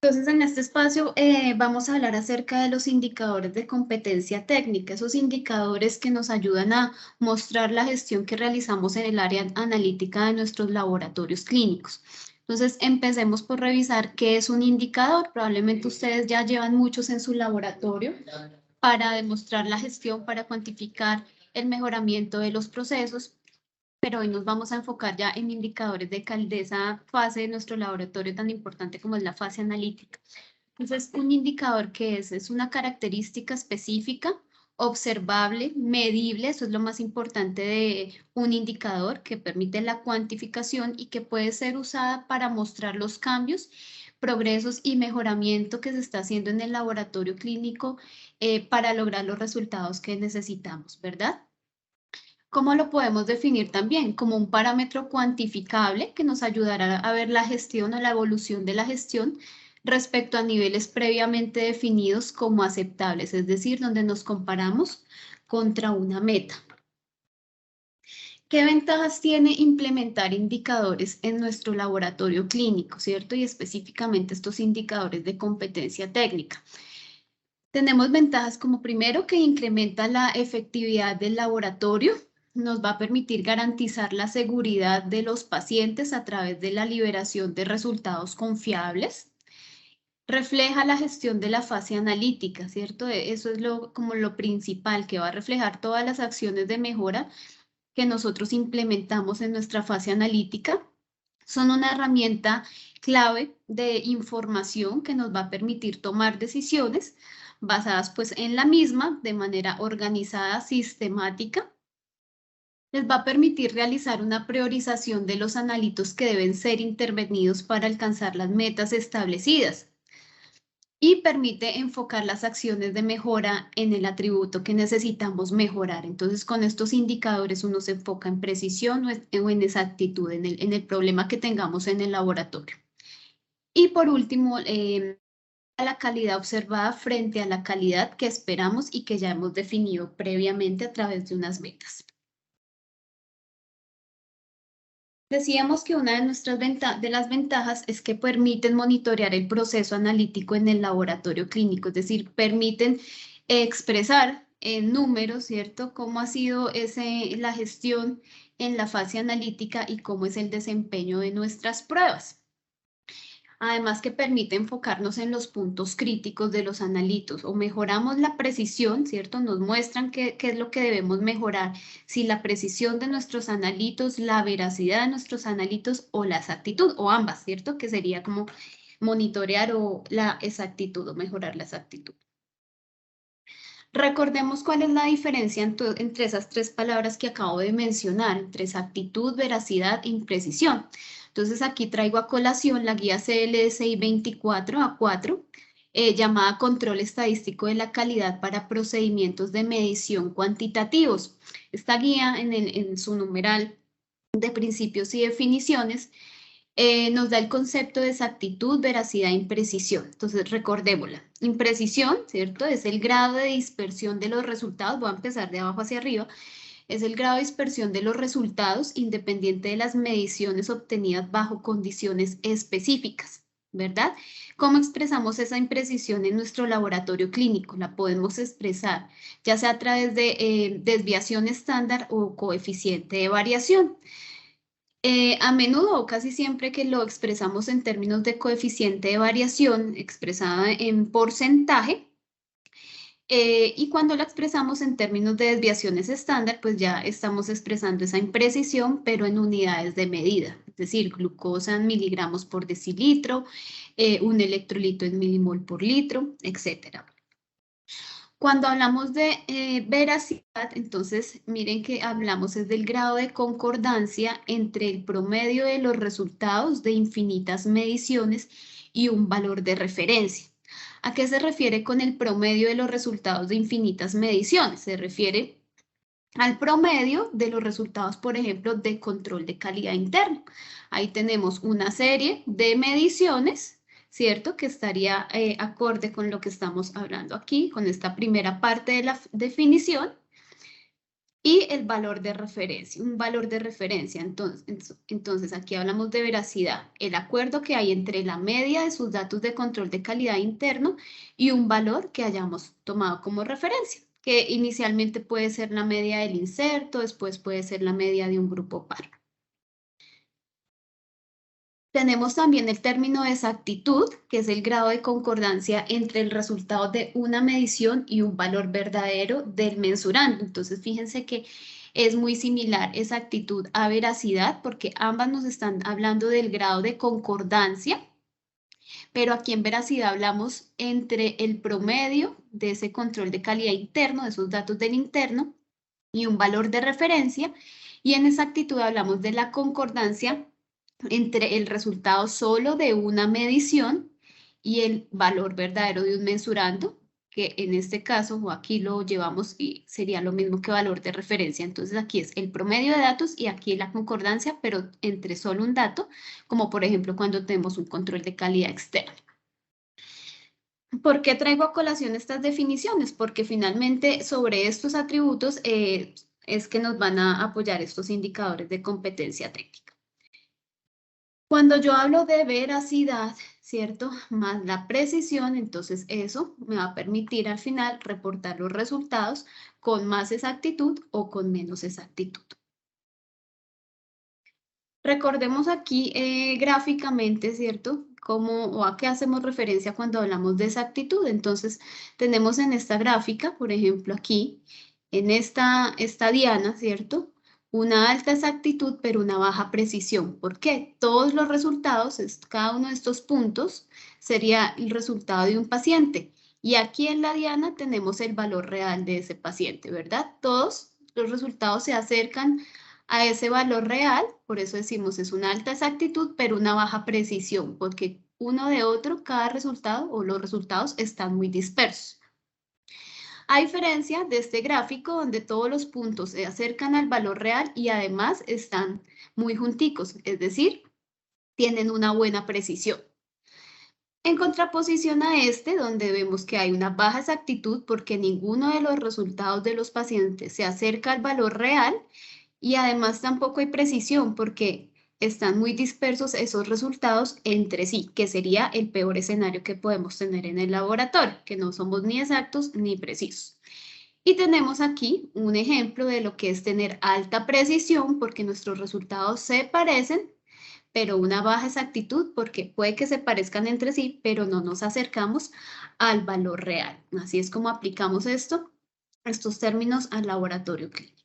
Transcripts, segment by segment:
Entonces, en este espacio vamos a hablar acerca de los indicadores de competencia técnica, esos indicadores que nos ayudan a mostrar la gestión que realizamos en el área analítica de nuestros laboratorios clínicos. Entonces, empecemos por revisar qué es un indicador. Probablemente ustedes ya llevan muchos en su laboratorio para demostrar la gestión, para cuantificar el mejoramiento de los procesos, pero hoy nos vamos a enfocar ya en indicadores de esa fase de nuestro laboratorio tan importante como es la fase analítica. Entonces, un indicador que es una característica específica, observable, medible, eso es lo más importante de un indicador que permite la cuantificación y que puede ser usada para mostrar los cambios, progresos y mejoramiento que se está haciendo en el laboratorio clínico para lograr los resultados que necesitamos, ¿verdad? ¿Cómo lo podemos definir también? Como un parámetro cuantificable que nos ayudará a ver la gestión o la evolución de la gestión respecto a niveles previamente definidos como aceptables, es decir, donde nos comparamos contra una meta. ¿Qué ventajas tiene implementar indicadores en nuestro laboratorio clínico, cierto? Y específicamente estos indicadores de competencia técnica. Tenemos ventajas como primero que incrementa la efectividad del laboratorio, nos va a permitir garantizar la seguridad de los pacientes a través de la liberación de resultados confiables. Refleja la gestión de la fase analítica, ¿cierto? Eso es como lo principal, que va a reflejar todas las acciones de mejora que nosotros implementamos en nuestra fase analítica. Son una herramienta clave de información que nos va a permitir tomar decisiones basadas pues en la misma de manera organizada, sistemática. Les va a permitir realizar una priorización de los analitos que deben ser intervenidos para alcanzar las metas establecidas y permite enfocar las acciones de mejora en el atributo que necesitamos mejorar. Entonces, con estos indicadores uno se enfoca en precisión o en exactitud, en el problema que tengamos en el laboratorio. Y por último, la calidad observada frente a la calidad que esperamos y que ya hemos definido previamente a través de unas metas. Decíamos que una de las ventajas es que permiten monitorear el proceso analítico en el laboratorio clínico, es decir, permiten expresar en números, ¿cierto?, cómo ha sido la gestión en la fase analítica y cómo es el desempeño de nuestras pruebas. Además que permite enfocarnos en los puntos críticos de los analitos o mejoramos la precisión, ¿cierto? Nos muestran qué es lo que debemos mejorar, si la precisión de nuestros analitos, la veracidad de nuestros analitos o la exactitud, o ambas, ¿cierto? Que sería como monitorear o la exactitud o mejorar la exactitud. Recordemos cuál es la diferencia entre esas tres palabras que acabo de mencionar, entre exactitud, veracidad e imprecisión. Entonces aquí traigo a colación la guía CLSI 24A4, llamada Control Estadístico de la Calidad para Procedimientos de Medición Cuantitativos. Esta guía en su numeral de principios y definiciones nos da el concepto de exactitud, veracidad e imprecisión. Entonces, recordémosla. Imprecisión, ¿cierto? Es el grado de dispersión de los resultados. Voy a empezar de abajo hacia arriba. Es el grado de dispersión de los resultados independiente de las mediciones obtenidas bajo condiciones específicas, ¿verdad? ¿Cómo expresamos esa imprecisión en nuestro laboratorio clínico? La podemos expresar ya sea a través de desviación estándar o coeficiente de variación. A menudo o casi siempre que lo expresamos en términos de coeficiente de variación expresada en porcentaje, y cuando la expresamos en términos de desviaciones estándar, pues ya estamos expresando esa imprecisión, pero en unidades de medida, es decir, glucosa en miligramos por decilitro, un electrolito en milimol por litro, etcétera. Cuando hablamos de veracidad, entonces miren que hablamos es del grado de concordancia entre el promedio de los resultados de infinitas mediciones y un valor de referencia. ¿A qué se refiere con el promedio de los resultados de infinitas mediciones? Se refiere al promedio de los resultados, por ejemplo, de control de calidad interna. Ahí tenemos una serie de mediciones, ¿cierto? Que estaría acorde con lo que estamos hablando aquí, con esta primera parte de la definición. y el valor de referencia, un valor de referencia. Entonces, aquí hablamos de veracidad, el acuerdo que hay entre la media de sus datos de control de calidad interno y un valor que hayamos tomado como referencia, que inicialmente puede ser la media del inserto, después puede ser la media de un grupo par. Tenemos también el término de exactitud, que es el grado de concordancia entre el resultado de una medición y un valor verdadero del mensurando. Entonces, fíjense que es muy similar exactitud a veracidad, porque ambas nos están hablando del grado de concordancia, pero aquí en veracidad hablamos entre el promedio de ese control de calidad interno, de esos datos del interno, y un valor de referencia, y en exactitud hablamos de la concordancia entre el resultado solo de una medición y el valor verdadero de un mensurando, que en este caso, o aquí lo llevamos y sería lo mismo que valor de referencia. Entonces aquí es el promedio de datos y aquí la concordancia, pero entre solo un dato, como por ejemplo cuando tenemos un control de calidad externo. ¿Por qué traigo a colación estas definiciones? Porque finalmente sobre estos atributos es que nos van a apoyar estos indicadores de competencia técnica. Cuando yo hablo de veracidad, ¿cierto? Más la precisión, entonces eso me va a permitir al final reportar los resultados con más exactitud o con menos exactitud. Recordemos aquí gráficamente, ¿cierto? ¿Cómo o a qué hacemos referencia cuando hablamos de exactitud? Entonces, tenemos en esta gráfica, por ejemplo, aquí, en esta diana, ¿cierto? Una alta exactitud, pero una baja precisión. ¿Por qué? Todos los resultados, cada uno de estos puntos, sería el resultado de un paciente. Y aquí en la diana tenemos el valor real de ese paciente, ¿verdad? Todos los resultados se acercan a ese valor real, por eso decimos es una alta exactitud, pero una baja precisión, porque uno de otro, cada resultado o los resultados están muy dispersos. A diferencia de este gráfico donde todos los puntos se acercan al valor real y además están muy junticos, es decir, tienen una buena precisión. En contraposición a este, donde vemos que hay una baja exactitud porque ninguno de los resultados de los pacientes se acerca al valor real y además tampoco hay precisión porque están muy dispersos esos resultados entre sí, que sería el peor escenario que podemos tener en el laboratorio, que no somos ni exactos ni precisos. Y tenemos aquí un ejemplo de lo que es tener alta precisión porque nuestros resultados se parecen, pero una baja exactitud porque puede que se parezcan entre sí, pero no nos acercamos al valor real. Así es como aplicamos estos términos al laboratorio clínico.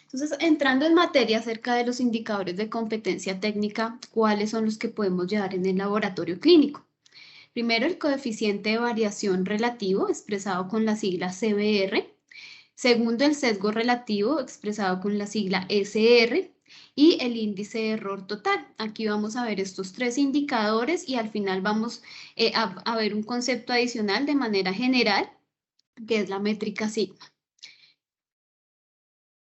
Entonces, entrando en materia acerca de los indicadores de competencia técnica, ¿cuáles son los que podemos llevar en el laboratorio clínico? Primero, el coeficiente de variación relativo, expresado con la sigla CBR. Segundo, el sesgo relativo, expresado con la sigla SR. Y el índice de error total. Aquí vamos a ver estos tres indicadores y al final vamos a ver un concepto adicional de manera general, que es la métrica sigma.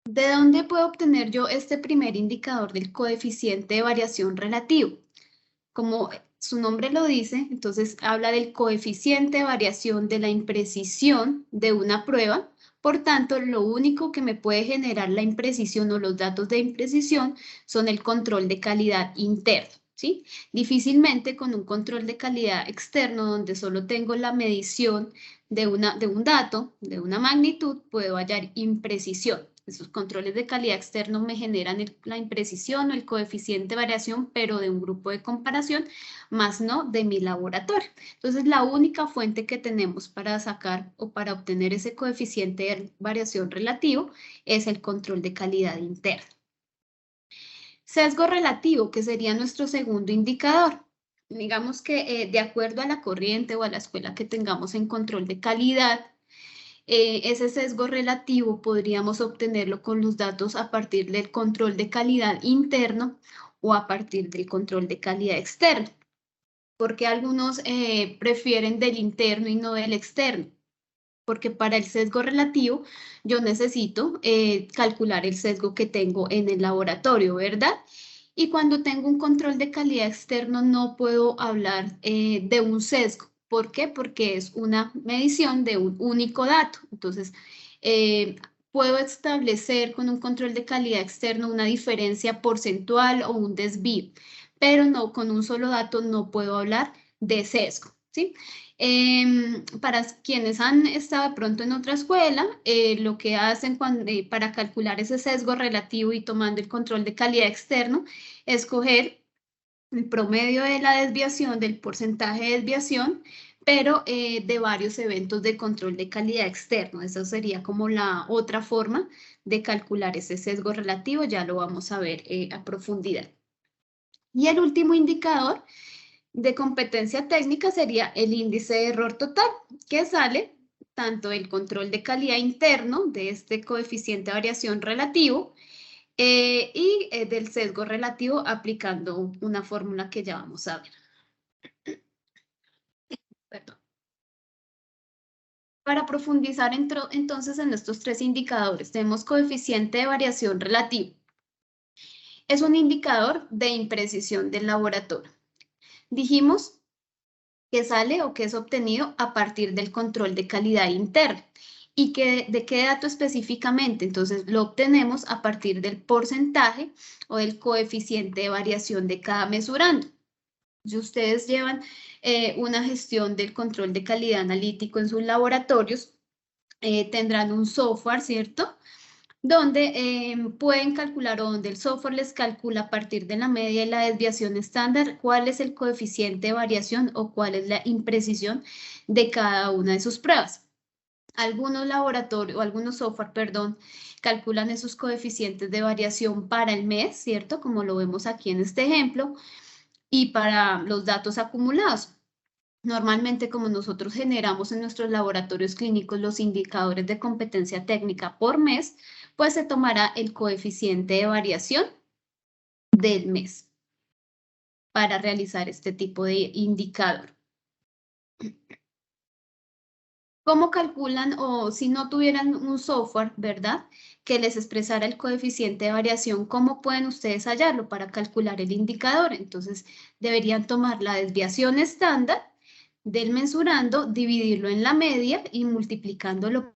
¿De dónde puedo obtener yo este primer indicador del coeficiente de variación relativo? Como su nombre lo dice, entonces habla del coeficiente de variación de la imprecisión de una prueba. Por tanto, lo único que me puede generar la imprecisión o los datos de imprecisión son el control de calidad interno, ¿sí? Difícilmente con un control de calidad externo donde solo tengo la medición de un dato, de una magnitud, puedo hallar imprecisión. Esos controles de calidad externos me generan la imprecisión o el coeficiente de variación, pero de un grupo de comparación, más no de mi laboratorio. Entonces, la única fuente que tenemos para sacar o para obtener ese coeficiente de variación relativo es el control de calidad interno. Sesgo relativo, que sería nuestro segundo indicador. Digamos que de acuerdo a la corriente o a la escuela que tengamos en control de calidad, ese sesgo relativo podríamos obtenerlo con los datos a partir del control de calidad interno o a partir del control de calidad externo. Porque algunos prefieren del interno y no del externo. Porque para el sesgo relativo yo necesito calcular el sesgo que tengo en el laboratorio, ¿verdad? Y cuando tengo un control de calidad externo no puedo hablar de un sesgo. ¿Por qué? Porque es una medición de un único dato. Entonces, puedo establecer con un control de calidad externo una diferencia porcentual o un desvío, pero no, con un solo dato no puedo hablar de sesgo, ¿sí? Para quienes han estado de pronto en otra escuela, lo que hacen para calcular ese sesgo relativo y tomando el control de calidad externo, es coger el promedio de la desviación, del porcentaje de desviación, pero de varios eventos de control de calidad externo. Esa sería como la otra forma de calcular ese sesgo relativo, ya lo vamos a ver a profundidad. Y el último indicador de competencia técnica sería el índice de error total, que sale tanto del control de calidad interno, de este coeficiente de variación relativo, y del sesgo relativo aplicando una fórmula que ya vamos a ver. Perdón. Para profundizar entonces en estos tres indicadores, tenemos coeficiente de variación relativo. Es un indicador de imprecisión del laboratorio. Dijimos que sale o que es obtenido a partir del control de calidad interna. ¿Y de qué dato específicamente? Entonces lo obtenemos a partir del porcentaje o del coeficiente de variación de cada mesurando. Si ustedes llevan una gestión del control de calidad analítico en sus laboratorios, tendrán un software, ¿cierto? Donde pueden calcular o donde el software les calcula a partir de la media y la desviación estándar cuál es el coeficiente de variación o cuál es la imprecisión de cada una de sus pruebas. Algunos laboratorios, o algunos software, perdón, calculan esos coeficientes de variación para el mes, ¿cierto? Como lo vemos aquí en este ejemplo, y para los datos acumulados. Normalmente, como nosotros generamos en nuestros laboratorios clínicos los indicadores de competencia técnica por mes, pues se tomará el coeficiente de variación del mes para realizar este tipo de indicador. ¿Cómo calculan o si no tuvieran un software, verdad, que les expresara el coeficiente de variación, cómo pueden ustedes hallarlo para calcular el indicador? Entonces, deberían tomar la desviación estándar del mensurando, dividirlo en la media y multiplicándolo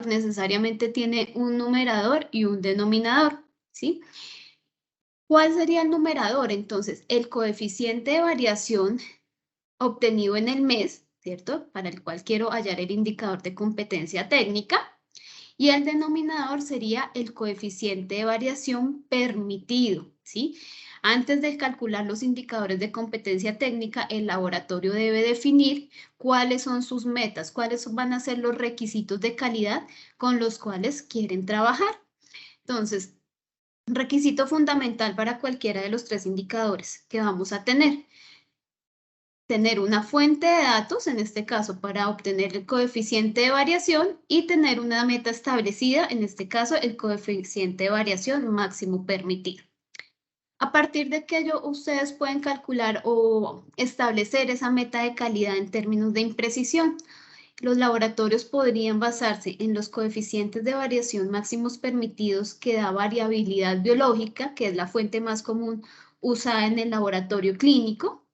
necesariamente tiene un numerador y un denominador, ¿sí? ¿Cuál sería el numerador? Entonces, el coeficiente de variación obtenido en el mes, ¿cierto? Para el cual quiero hallar el indicador de competencia técnica. Y el denominador sería el coeficiente de variación permitido, ¿sí? Antes de calcular los indicadores de competencia técnica, el laboratorio debe definir cuáles son sus metas, cuáles van a ser los requisitos de calidad con los cuales quieren trabajar. Entonces, requisito fundamental para cualquiera de los tres indicadores que vamos a tener una fuente de datos, en este caso para obtener el coeficiente de variación, y tener una meta establecida, en este caso el coeficiente de variación máximo permitido. A partir de que ustedes pueden calcular o establecer esa meta de calidad en términos de imprecisión. Los laboratorios podrían basarse en los coeficientes de variación máximos permitidos que da variabilidad biológica, que es la fuente más común usada en el laboratorio clínico,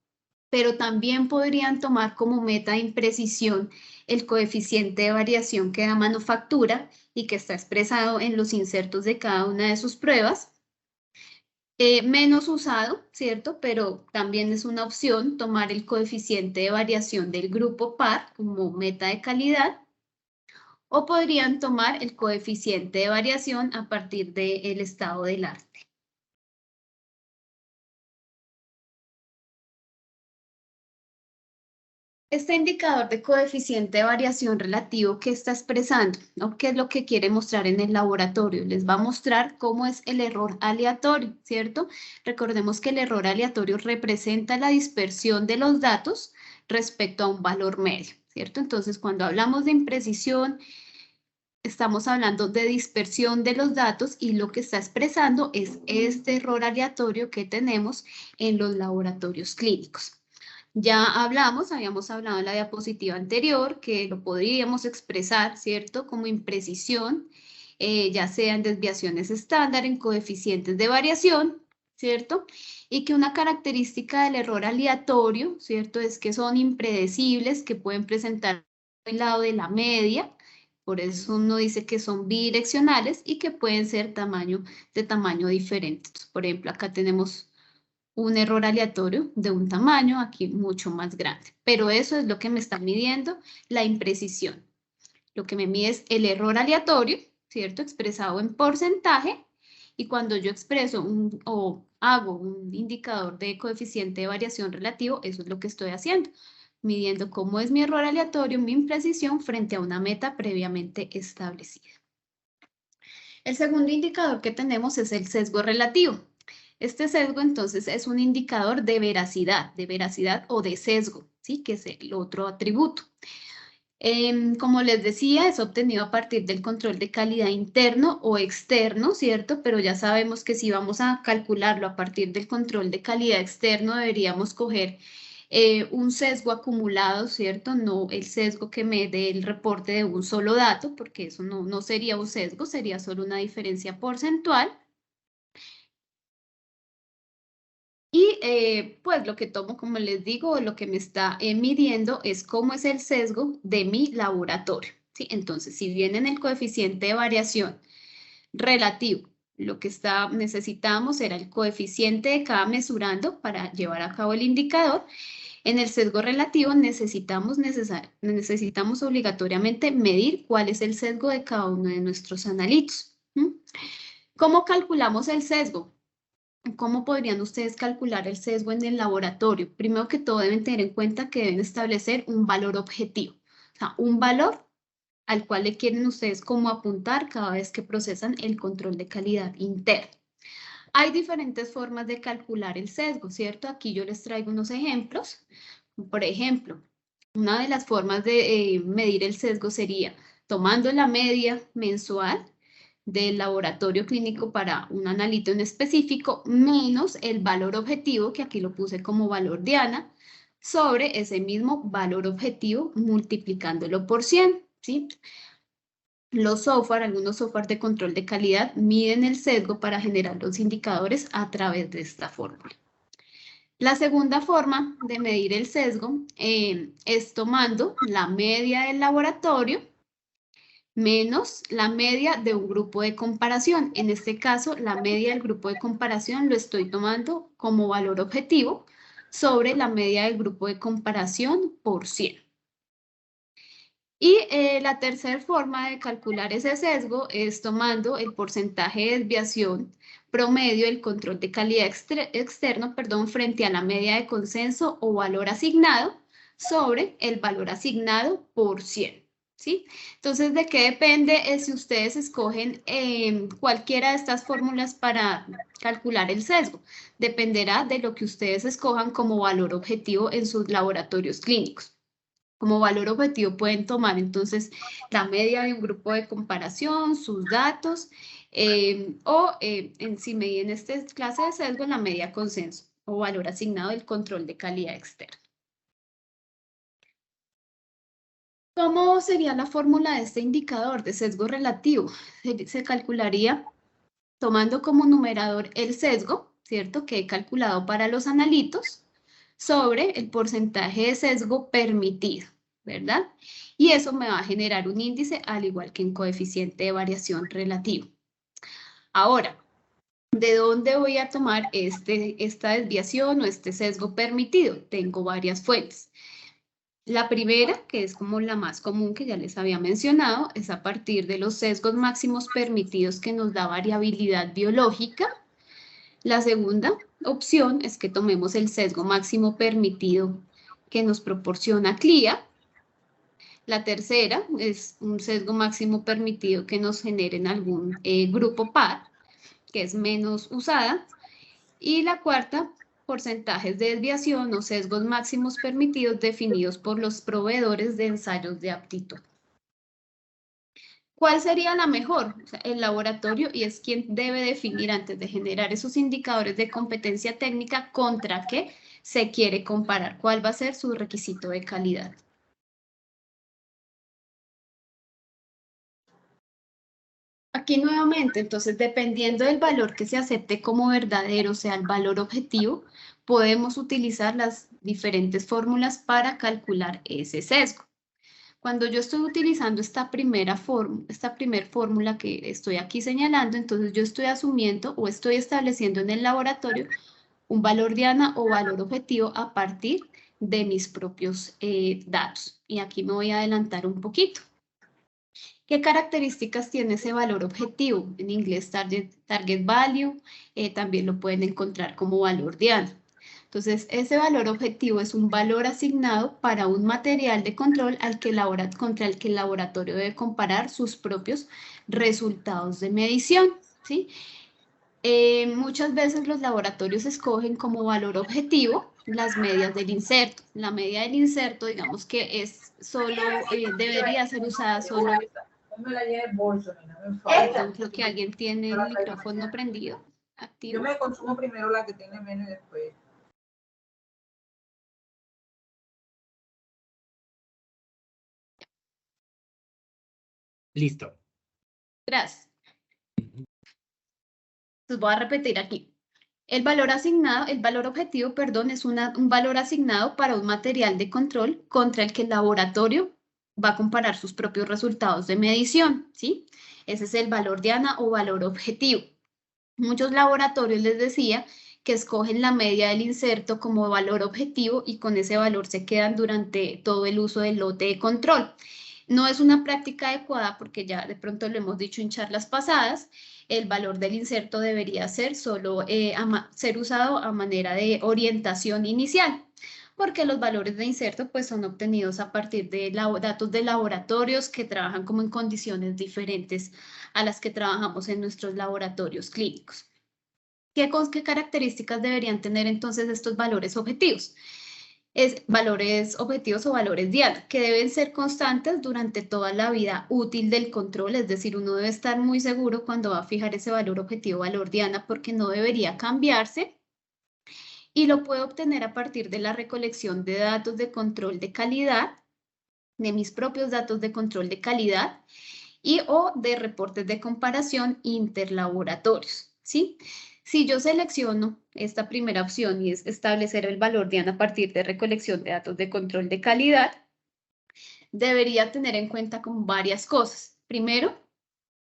pero también podrían tomar como meta de imprecisión el coeficiente de variación que da manufactura y que está expresado en los insertos de cada una de sus pruebas. Menos usado, ¿cierto? Pero también es una opción tomar el coeficiente de variación del grupo par como meta de calidad, o podrían tomar el coeficiente de variación a partir del estado del arte. Este indicador de coeficiente de variación relativo que está expresando, ¿no? ¿Qué es lo que quiere mostrar en el laboratorio? Les va a mostrar cómo es el error aleatorio, ¿cierto? Recordemos que el error aleatorio representa la dispersión de los datos respecto a un valor medio, ¿cierto? Entonces, cuando hablamos de imprecisión, estamos hablando de dispersión de los datos y lo que está expresando es este error aleatorio que tenemos en los laboratorios clínicos. Ya habíamos hablado en la diapositiva anterior que lo podríamos expresar, ¿cierto? Como imprecisión ya sean desviaciones estándar, en coeficientes de variación, ¿cierto? Y que una característica del error aleatorio, ¿cierto? Es que son impredecibles, que pueden presentar el lado de la media, por eso uno dice que son bidireccionales y que pueden ser de tamaño diferente. Entonces, por ejemplo, acá tenemos un error aleatorio de un tamaño aquí mucho más grande, pero eso es lo que me está midiendo la imprecisión. Lo que me mide es el error aleatorio, ¿cierto? Expresado en porcentaje, y cuando yo expreso o hago un indicador de coeficiente de variación relativo, eso es lo que estoy haciendo, midiendo cómo es mi error aleatorio, mi imprecisión frente a una meta previamente establecida. El segundo indicador que tenemos es el sesgo relativo. Este sesgo entonces es un indicador de veracidad o de sesgo, ¿sí? Que es el otro atributo. Como les decía, es obtenido a partir del control de calidad interno o externo, ¿cierto? Pero ya sabemos que si vamos a calcularlo a partir del control de calidad externo, deberíamos coger un sesgo acumulado, ¿cierto? No el sesgo que me dé el reporte de un solo dato, porque eso no sería un sesgo, sería solo una diferencia porcentual. Y pues lo que tomo, como les digo, lo que me está midiendo es cómo es el sesgo de mi laboratorio, ¿sí? Entonces, si bien en el coeficiente de variación relativo, lo que necesitamos era el coeficiente de cada mesurando para llevar a cabo el indicador, en el sesgo relativo necesitamos obligatoriamente medir cuál es el sesgo de cada uno de nuestros analitos. ¿Cómo calculamos el sesgo? ¿Cómo podrían ustedes calcular el sesgo en el laboratorio? Primero que todo deben tener en cuenta que deben establecer un valor objetivo, o sea, un valor al cual le quieren ustedes como apuntar cada vez que procesan el control de calidad interno. Hay diferentes formas de calcular el sesgo, ¿cierto? Aquí yo les traigo unos ejemplos. Por ejemplo, una de las formas de medir el sesgo sería tomando la media mensual del laboratorio clínico para un analito en específico, menos el valor objetivo, que aquí lo puse como valor diana, sobre ese mismo valor objetivo multiplicándolo por 100, ¿sí? Algunos software de control de calidad miden el sesgo para generar los indicadores a través de esta fórmula. La segunda forma de medir el sesgo es tomando la media del laboratorio menos la media de un grupo de comparación. En este caso, la media del grupo de comparación lo estoy tomando como valor objetivo sobre la media del grupo de comparación por 100. Y la tercera forma de calcular ese sesgo es tomando el porcentaje de desviación promedio del control de calidad externo, frente a la media de consenso o valor asignado sobre el valor asignado por 100. ¿Sí? Entonces, ¿de qué depende si ustedes escogen cualquiera de estas fórmulas para calcular el sesgo? Dependerá de lo que ustedes escojan como valor objetivo en sus laboratorios clínicos. Como valor objetivo pueden tomar entonces la media de un grupo de comparación, sus datos, si mediden esta clase de sesgo, la media consenso o valor asignado del control de calidad externa. ¿Cómo sería la fórmula de este indicador de sesgo relativo? Se calcularía tomando como numerador el sesgo, ¿cierto? Que he calculado para los analitos, sobre el porcentaje de sesgo permitido, ¿verdad? Y eso me va a generar un índice al igual que en coeficiente de variación relativo. Ahora, ¿de dónde voy a tomar esta desviación o este sesgo permitido? Tengo varias fuentes. La primera, que es como la más común que ya les había mencionado, es a partir de los sesgos máximos permitidos que nos da variabilidad biológica. La segunda opción es que tomemos el sesgo máximo permitido que nos proporciona CLIA. La tercera es un sesgo máximo permitido que nos genere en algún grupo par, que es menos usada. Y la cuarta, porcentajes de desviación o sesgos máximos permitidos definidos por los proveedores de ensayos de aptitud. ¿Cuál sería la mejor? O sea, el laboratorio, y es quien debe definir antes de generar esos indicadores de competencia técnica contra qué se quiere comparar, cuál va a ser su requisito de calidad. Aquí nuevamente, entonces, dependiendo del valor que se acepte como verdadero, o sea, el valor objetivo, podemos utilizar las diferentes fórmulas para calcular ese sesgo. Cuando yo estoy utilizando esta primer fórmula que estoy aquí señalando, entonces yo estoy asumiendo o estoy estableciendo en el laboratorio un valor diana o valor objetivo a partir de mis propios datos. Y aquí me voy a adelantar un poquito. ¿Qué características tiene ese valor objetivo? En inglés, target value, también lo pueden encontrar como valor diana. Entonces, ese valor objetivo es un valor asignado para un material de control contra el que el laboratorio debe comparar sus propios resultados de medición, ¿sí? Muchas veces los laboratorios escogen como valor objetivo las medias del inserto. La media del inserto, digamos que es solo, debería ser usada solo. Perdón, creo que alguien tiene el micrófono prendido, activo. Yo me consumo primero la que tiene menos y después. Listo. Gracias. Entonces voy a repetir aquí. El valor objetivo, perdón, es un valor asignado para un material de control contra el que el laboratorio va a comparar sus propios resultados de medición, ¿sí? Ese es el valor diana o valor objetivo. Muchos laboratorios les decía que escogen la media del inserto como valor objetivo y con ese valor se quedan durante todo el uso del lote de control. No es una práctica adecuada porque ya de pronto lo hemos dicho en charlas pasadas, el valor del inserto debería ser solo ser usado a manera de orientación inicial, porque los valores de inserto pues son obtenidos a partir de datos de laboratorios que trabajan como en condiciones diferentes a las que trabajamos en nuestros laboratorios clínicos. ¿Qué características deberían tener entonces estos valores objetivos? Valores objetivos o valores diana, que deben ser constantes durante toda la vida útil del control, es decir, uno debe estar muy seguro cuando va a fijar ese valor objetivo, valor diana, porque no debería cambiarse, y lo puedo obtener a partir de la recolección de datos de control de calidad, de mis propios datos de control de calidad, y o de reportes de comparación interlaboratorios, ¿sí? Si yo selecciono esta primera opción y es establecer el valor diana a partir de recolección de datos de control de calidad, debería tener en cuenta como varias cosas. Primero,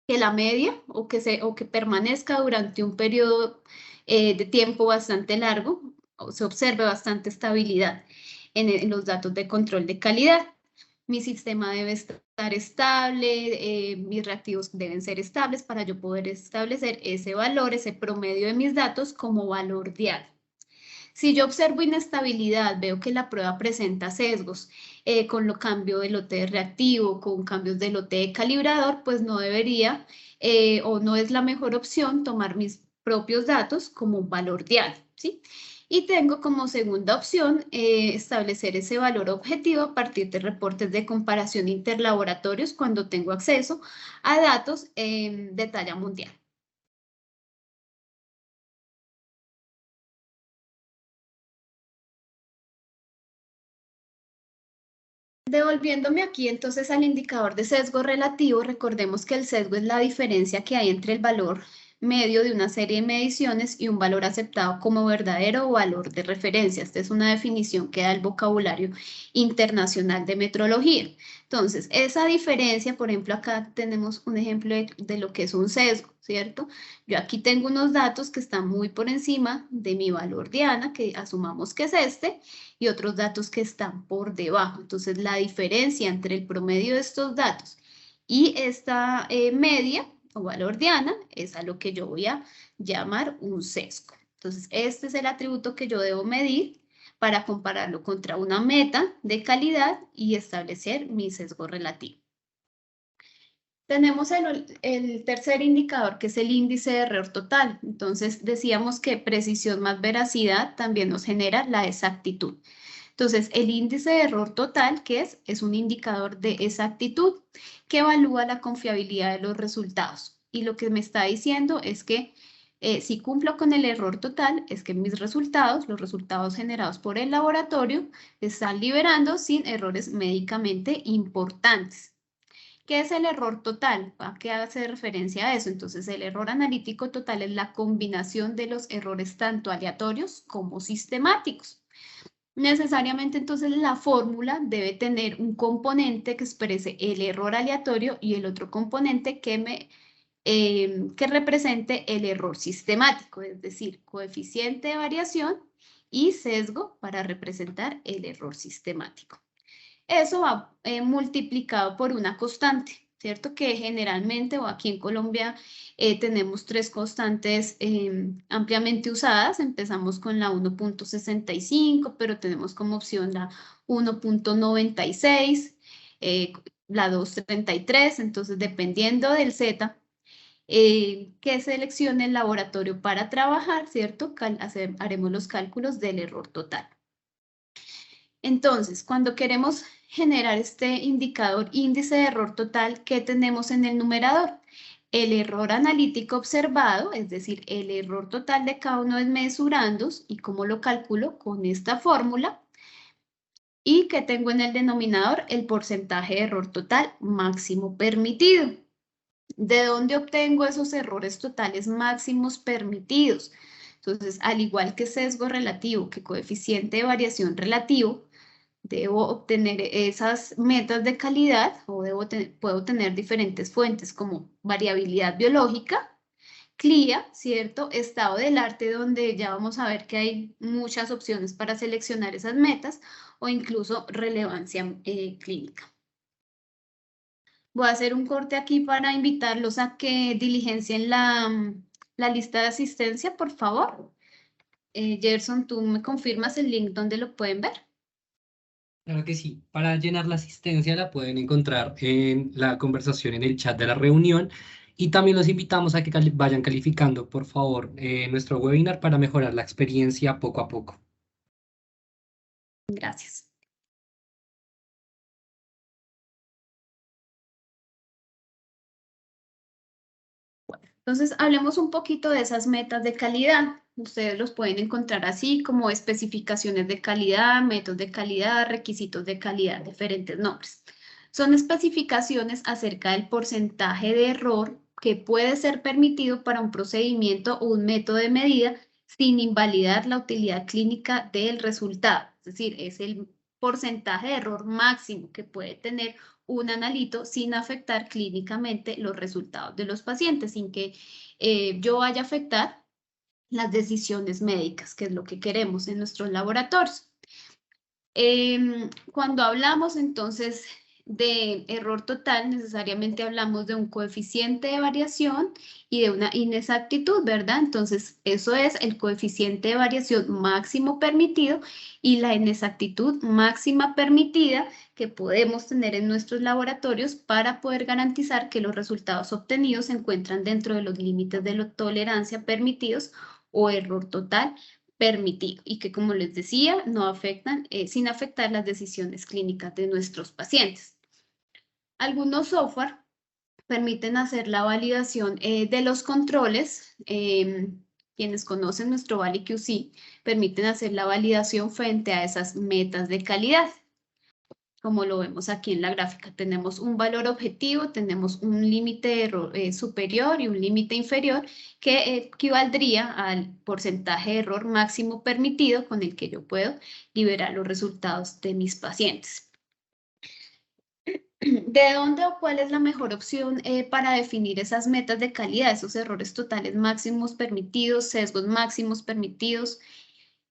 que la media o que permanezca durante un periodo de tiempo bastante largo, o se observe bastante estabilidad en los datos de control de calidad. Mi sistema debe estar estable, mis reactivos deben ser estables para yo poder establecer ese valor, ese promedio de mis datos como valor diario. Si yo observo inestabilidad, veo que la prueba presenta sesgos con lo cambio de lote de reactivo, con cambios de lote de calibrador, pues no debería o no es la mejor opción tomar mis propios datos como un valor diario, ¿sí? Y tengo como segunda opción establecer ese valor objetivo a partir de reportes de comparación interlaboratorios cuando tengo acceso a datos de talla mundial. Devolviéndome aquí entonces al indicador de sesgo relativo, recordemos que el sesgo es la diferencia que hay entre el valor medio de una serie de mediciones y un valor aceptado como verdadero o valor de referencia. Esta es una definición que da el vocabulario internacional de metrología. Entonces, esa diferencia, por ejemplo, acá tenemos un ejemplo de lo que es un sesgo, ¿cierto? Yo aquí tengo unos datos que están muy por encima de mi valor diana, que asumamos que es este, y otros datos que están por debajo. Entonces, la diferencia entre el promedio de estos datos y esta media o valor diana es a lo que yo voy a llamar un sesgo. Entonces, este es el atributo que yo debo medir para compararlo contra una meta de calidad y establecer mi sesgo relativo. Tenemos el tercer indicador, que es el índice de error total. Entonces, decíamos que precisión más veracidad también nos genera la exactitud. Entonces, el índice de error total, ¿qué es? Es un indicador de exactitud que evalúa la confiabilidad de los resultados. Y lo que me está diciendo es que si cumplo con el error total, es que mis resultados, los resultados generados por el laboratorio, están liberando sin errores médicamente importantes. ¿Qué es el error total? ¿A qué hace referencia a eso? Entonces, el error analítico total es la combinación de los errores tanto aleatorios como sistemáticos. Necesariamente, entonces, la fórmula debe tener un componente que exprese el error aleatorio y el otro componente que represente el error sistemático, es decir, coeficiente de variación y sesgo para representar el error sistemático. Eso va multiplicado por una constante, ¿cierto? Que generalmente, o aquí en Colombia, tenemos tres constantes ampliamente usadas. Empezamos con la 1.65, pero tenemos como opción la 1.96, la 2.33. Entonces, dependiendo del Z, que seleccione el laboratorio para trabajar, ¿cierto? Haremos los cálculos del error total. Entonces, cuando queremos generar este indicador índice de error total, ¿qué tenemos en el numerador? El error analítico observado, es decir, el error total de cada uno de mesurandos, y cómo lo calculo con esta fórmula. Y que tengo en el denominador el porcentaje de error total máximo permitido. ¿De dónde obtengo esos errores totales máximos permitidos? Entonces, al igual que sesgo relativo, que coeficiente de variación relativo, debo obtener esas metas de calidad o puedo tener diferentes fuentes como variabilidad biológica, CLIA, ¿cierto? Estado del arte, donde ya vamos a ver que hay muchas opciones para seleccionar esas metas, o incluso relevancia clínica. Voy a hacer un corte aquí para invitarlos a que diligencien la lista de asistencia, por favor. Gerson, ¿tú me confirmas el link donde lo pueden ver? Claro que sí. Para llenar la asistencia la pueden encontrar en la conversación en el chat de la reunión y también los invitamos a que vayan calificando, por favor, nuestro webinar para mejorar la experiencia poco a poco. Gracias. Entonces, hablemos un poquito de esas metas de calidad. Ustedes los pueden encontrar así como especificaciones de calidad, métodos de calidad, requisitos de calidad, diferentes nombres. Son especificaciones acerca del porcentaje de error que puede ser permitido para un procedimiento o un método de medida sin invalidar la utilidad clínica del resultado. Es decir, es el porcentaje de error máximo que puede tener un analito sin afectar clínicamente los resultados de los pacientes, sin que yo vaya a afectar las decisiones médicas, que es lo que queremos en nuestros laboratorios. Cuando hablamos entonces de error total, necesariamente hablamos de un coeficiente de variación y de una inexactitud, ¿verdad? Entonces, eso es el coeficiente de variación máximo permitido y la inexactitud máxima permitida que podemos tener en nuestros laboratorios para poder garantizar que los resultados obtenidos se encuentran dentro de los límites de la tolerancia permitidos o error total permitido y que, como les decía, no afectan, sin afectar las decisiones clínicas de nuestros pacientes. Algunos software permiten hacer la validación de los controles. Quienes conocen nuestro ValiQC permiten hacer la validación frente a esas metas de calidad. Como lo vemos aquí en la gráfica, tenemos un valor objetivo, tenemos un límite superior y un límite inferior que equivaldría al porcentaje de error máximo permitido con el que yo puedo liberar los resultados de mis pacientes. ¿De dónde o cuál es la mejor opción para definir esas metas de calidad, esos errores totales máximos permitidos, sesgos máximos permitidos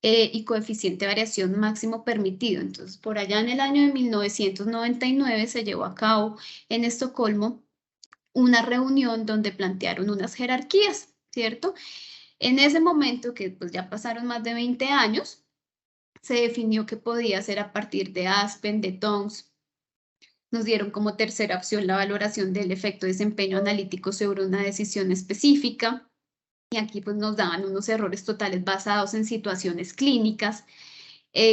y coeficiente de variación máximo permitido? Entonces, por allá en el año de 1999 se llevó a cabo en Estocolmo una reunión donde plantearon unas jerarquías, ¿cierto? En ese momento, que pues ya pasaron más de 20 años, se definió que podía ser a partir de Aspen, de TOMS. Nos dieron como tercera opción la valoración del efecto de desempeño analítico sobre una decisión específica. Y aquí pues nos daban unos errores totales basados en situaciones clínicas.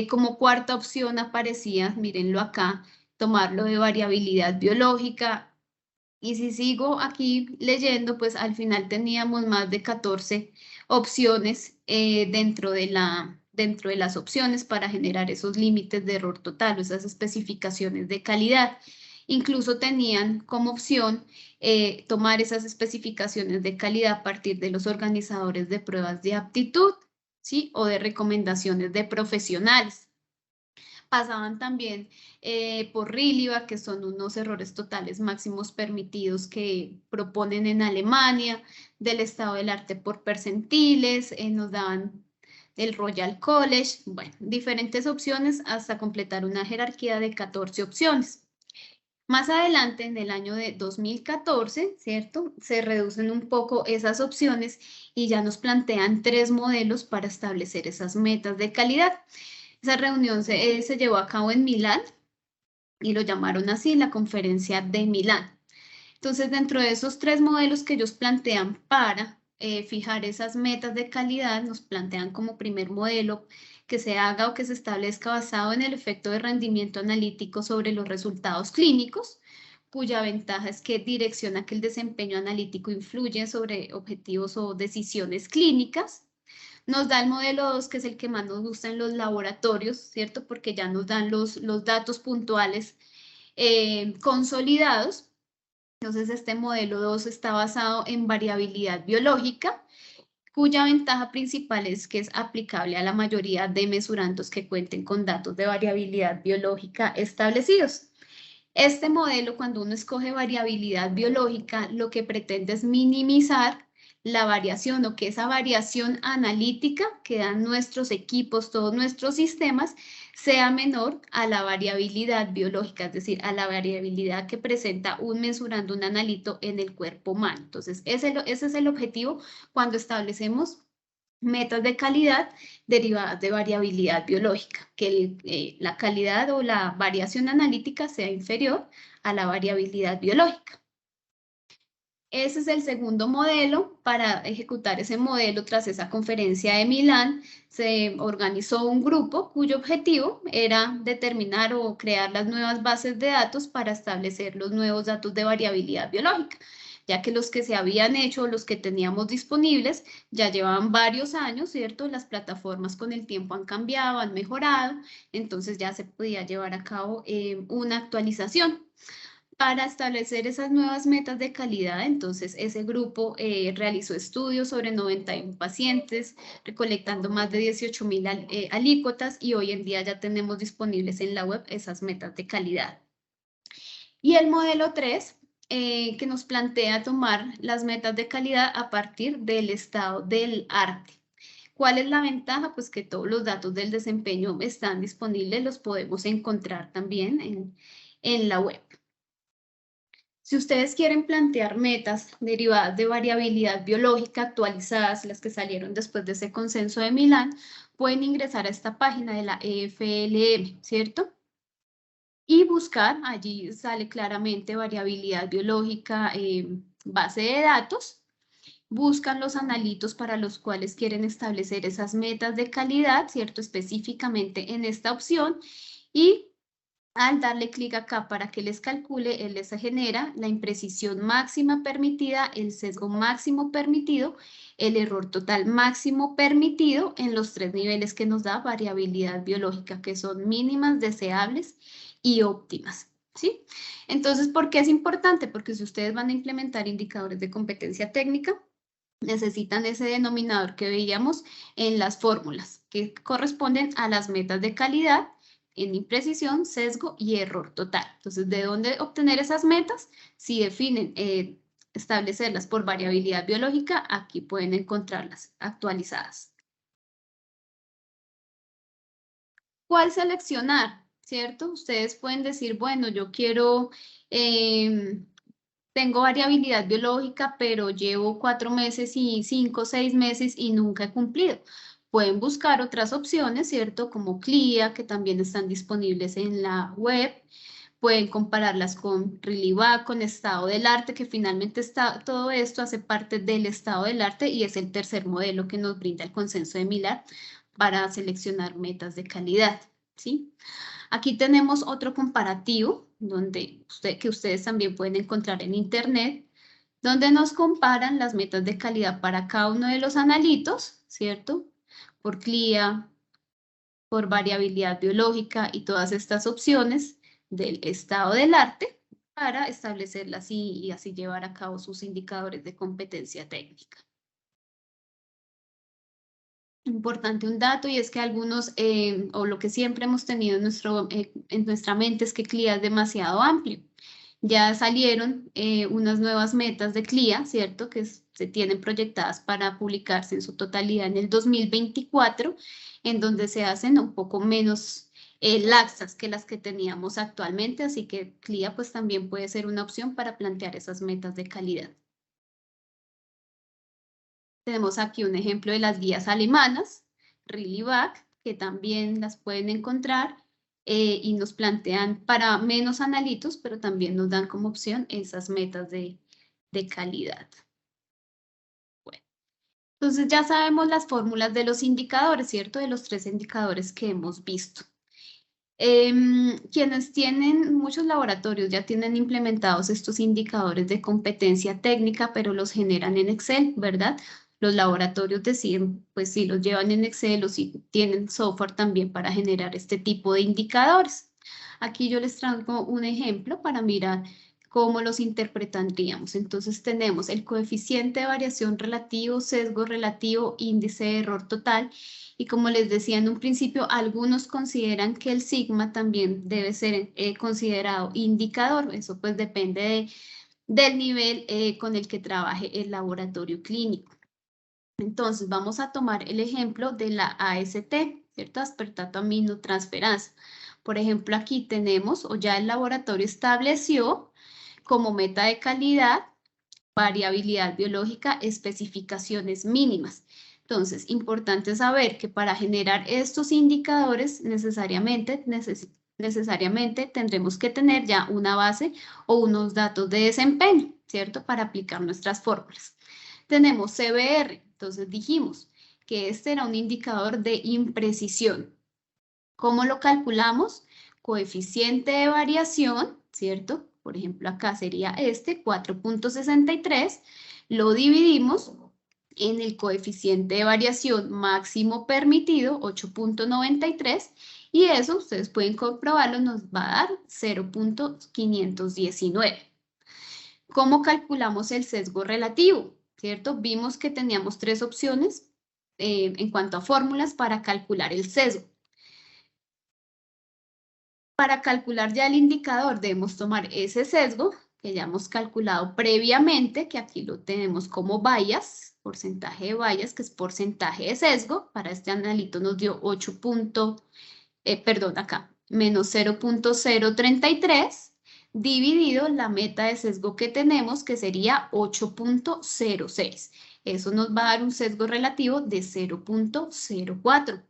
Como cuarta opción aparecía, mírenlo acá, tomarlo de variabilidad biológica. Y si sigo aquí leyendo, pues al final teníamos más de 14 opciones dentro de las opciones para generar esos límites de error total o esas especificaciones de calidad. Incluso tenían como opción tomar esas especificaciones de calidad a partir de los organizadores de pruebas de aptitud, ¿sí? O de recomendaciones de profesionales. Pasaban también por RILIBA, que son unos errores totales máximos permitidos que proponen en Alemania, del estado del arte por percentiles, nos daban el Royal College, bueno, diferentes opciones hasta completar una jerarquía de 14 opciones. Más adelante, en el año de 2014, ¿cierto? Se reducen un poco esas opciones y ya nos plantean 3 modelos para establecer esas metas de calidad. Esa reunión se llevó a cabo en Milán y lo llamaron así, la Conferencia de Milán. Entonces, dentro de esos 3 modelos que ellos plantean para fijar esas metas de calidad, nos plantean como primer modelo que se haga o que se establezca basado en el efecto de rendimiento analítico sobre los resultados clínicos, cuya ventaja es que direcciona que el desempeño analítico influye sobre objetivos o decisiones clínicas. Nos da el modelo 2, que es el que más nos gusta en los laboratorios, ¿cierto? Porque ya nos dan los datos puntuales consolidados. Entonces, este modelo 2 está basado en variabilidad biológica, cuya ventaja principal es que es aplicable a la mayoría de mesurandos que cuenten con datos de variabilidad biológica establecidos. Este modelo, cuando uno escoge variabilidad biológica, lo que pretende es minimizar la variación o que esa variación analítica que dan nuestros equipos, todos nuestros sistemas, sea menor a la variabilidad biológica, es decir, a la variabilidad que presenta un mesurando, un analito en el cuerpo humano. Entonces, ese es el objetivo cuando establecemos metas de calidad derivadas de variabilidad biológica, que la calidad o la variación analítica sea inferior a la variabilidad biológica. Ese es el segundo modelo. Para ejecutar ese modelo, tras esa conferencia de Milán, se organizó un grupo cuyo objetivo era determinar o crear las nuevas bases de datos para establecer los nuevos datos de variabilidad biológica, ya que los que se habían hecho, los que teníamos disponibles, ya llevaban varios años, ¿cierto? Las plataformas con el tiempo han cambiado, han mejorado, entonces ya se podía llevar a cabo una actualización. Para establecer esas nuevas metas de calidad, entonces ese grupo realizó estudios sobre 91 pacientes, recolectando más de 18.000 alícuotas, y hoy en día ya tenemos disponibles en la web esas metas de calidad. Y el modelo 3, que nos plantea tomar las metas de calidad a partir del estado del arte. ¿Cuál es la ventaja? Pues que todos los datos del desempeño están disponibles, los podemos encontrar también en la web. Si ustedes quieren plantear metas derivadas de variabilidad biológica actualizadas, las que salieron después de ese consenso de Milán, pueden ingresar a esta página de la EFLM, ¿cierto? Y buscar, allí sale claramente variabilidad biológica, base de datos. Buscan los analitos para los cuales quieren establecer esas metas de calidad, ¿cierto? Específicamente en esta opción, y al darle clic acá para que les calcule, él les genera la imprecisión máxima permitida, el sesgo máximo permitido, el error total máximo permitido en los 3 niveles que nos da variabilidad biológica, que son mínimas, deseables y óptimas, ¿sí? Entonces, ¿por qué es importante? Porque si ustedes van a implementar indicadores de competencia técnica, necesitan ese denominador que veíamos en las fórmulas, que corresponden a las metas de calidad en imprecisión, sesgo y error total. Entonces, ¿de dónde obtener esas metas? Si definen establecerlas por variabilidad biológica, aquí pueden encontrarlas actualizadas. ¿Cuál seleccionar? ¿Cierto? Ustedes pueden decir, bueno, yo quiero, tengo variabilidad biológica, pero llevo 4 meses y 5 o 6 meses y nunca he cumplido. Pueden buscar otras opciones, ¿cierto? Como CLIA, que también están disponibles en la web. Pueden compararlas con RILIBA, con estado del arte, que finalmente todo esto hace parte del estado del arte y es el tercer modelo que nos brinda el consenso de Milán para seleccionar metas de calidad, ¿sí? Aquí tenemos otro comparativo que ustedes también pueden encontrar en internet, donde nos comparan las metas de calidad para cada uno de los analitos, ¿cierto? Por CLIA, por variabilidad biológica y todas estas opciones del estado del arte, para establecerlas y así llevar a cabo sus indicadores de competencia técnica. Importante un dato, y es que algunos, o lo que siempre hemos tenido en nuestra mente, es que CLIA es demasiado amplio. Ya salieron unas nuevas metas de CLIA, ¿cierto? Que se tienen proyectadas para publicarse en su totalidad en el 2024, en donde se hacen un poco menos laxas que las que teníamos actualmente, así que CLIA pues también puede ser una opción para plantear esas metas de calidad. Tenemos aquí un ejemplo de las guías alemanas, Rilliback, que también las pueden encontrar y nos plantean para menos analitos, pero también nos dan como opción esas metas de calidad. Bueno, entonces ya sabemos las fórmulas de los indicadores, ¿cierto? De los 3 indicadores que hemos visto. Quienes tienen, muchos laboratorios ya tienen implementados estos indicadores de competencia técnica, pero los generan en Excel, ¿verdad? Los laboratorios deciden, pues si los llevan en Excel o si tienen software también para generar este tipo de indicadores. Aquí yo les traigo un ejemplo para mirar cómo los interpretaríamos. Entonces tenemos el coeficiente de variación relativo, sesgo relativo, índice de error total. Y como les decía en un principio, algunos consideran que el sigma también debe ser considerado indicador. Eso pues depende del nivel con el que trabaje el laboratorio clínico. Entonces vamos a tomar el ejemplo de la AST, ¿cierto? Aspartato aminotransferasa. Por ejemplo, aquí tenemos, o ya el laboratorio estableció como meta de calidad, variabilidad biológica, especificaciones mínimas. Entonces, importante saber que para generar estos indicadores necesariamente tendremos que tener ya una base o unos datos de desempeño, ¿cierto? Para aplicar nuestras fórmulas. Tenemos CBR, entonces dijimos que este era un indicador de imprecisión. ¿Cómo lo calculamos? Coeficiente de variación, ¿cierto? Por ejemplo, acá sería este, 4.63, lo dividimos en el coeficiente de variación máximo permitido, 8.93, y eso ustedes pueden comprobarlo, nos va a dar 0.519. ¿Cómo calculamos el sesgo relativo? ¿Cierto? Vimos que teníamos 3 opciones en cuanto a fórmulas para calcular el sesgo. Para calcular ya el indicador debemos tomar ese sesgo que ya hemos calculado previamente, que aquí lo tenemos como bias, porcentaje de bias, que es porcentaje de sesgo. Para este analito nos dio menos 0.033, dividido la meta de sesgo que tenemos, que sería 8.06. Eso nos va a dar un sesgo relativo de 0.04.